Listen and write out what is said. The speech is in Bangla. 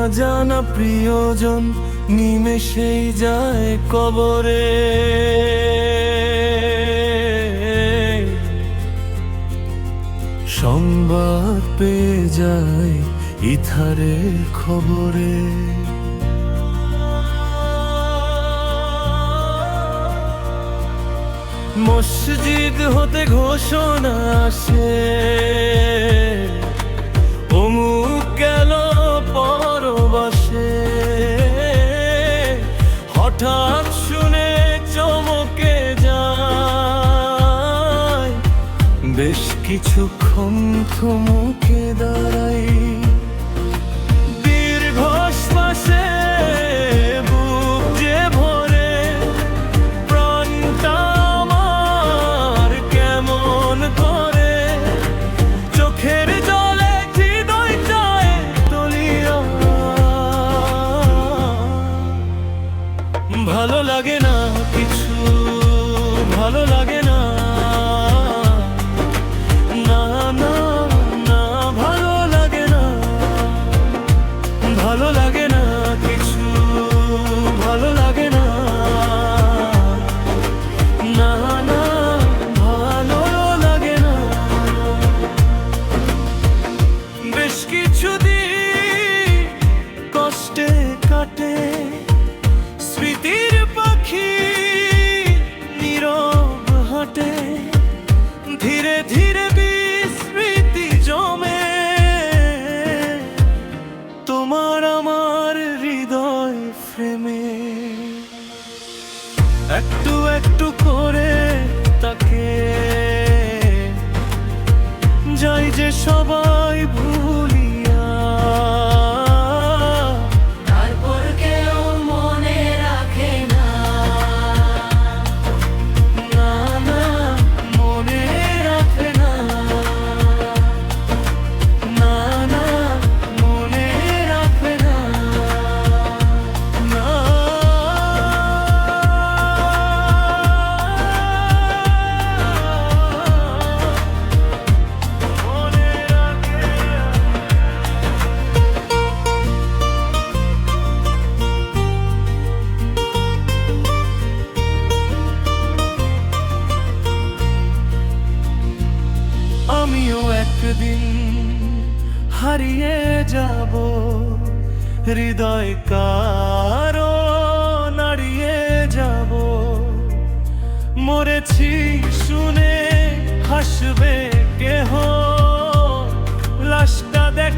জানা প্রিয়জন নিমেষেই যায় কবরে। সংবাদ পেয়ে যায় ইথারের খবরে। মসজিদ হতে ঘোষণা আসে, অমুক গেল পরবাসে। হঠাৎ শুনে চমকে যায়, বেশ কিছুক্ষণ থমকে দাঁড়াই। দীর্ঘশ্বাসে বুক যে ভরে, প্রাণটা আমার কেমন করে। চোখের জলে হৃদয়টায় তলিয়া। ভালো লাগে না কিছু, ভালো লাগে না। না না না, ভালো লাগে না, ভালো লাগে না কিছু, ভালো লাগে না। না না, ভালো লাগে না। বেশ কিছুদিন কষ্টে কাটে, স্মৃতির পাখি নীরব হাঁটে। ধীরে ধীরে বিস্মৃতি জমে, তোমার আমার হৃদয় ফ্রেমে। একটু একটু করে তাকে যাই যে সবাই ভুলিয়া। তারপর কেউ মনে রাখে না। না না, মনে রাখে না। না না, মনে রাখে না। না। মনে রাখে না। আমিও একদিন হারিয়ে যাব, হৃদয় কারো নাড়িয়ে যাব। মরেছি শুনে হাসবে কেহ, লাশটা দেখ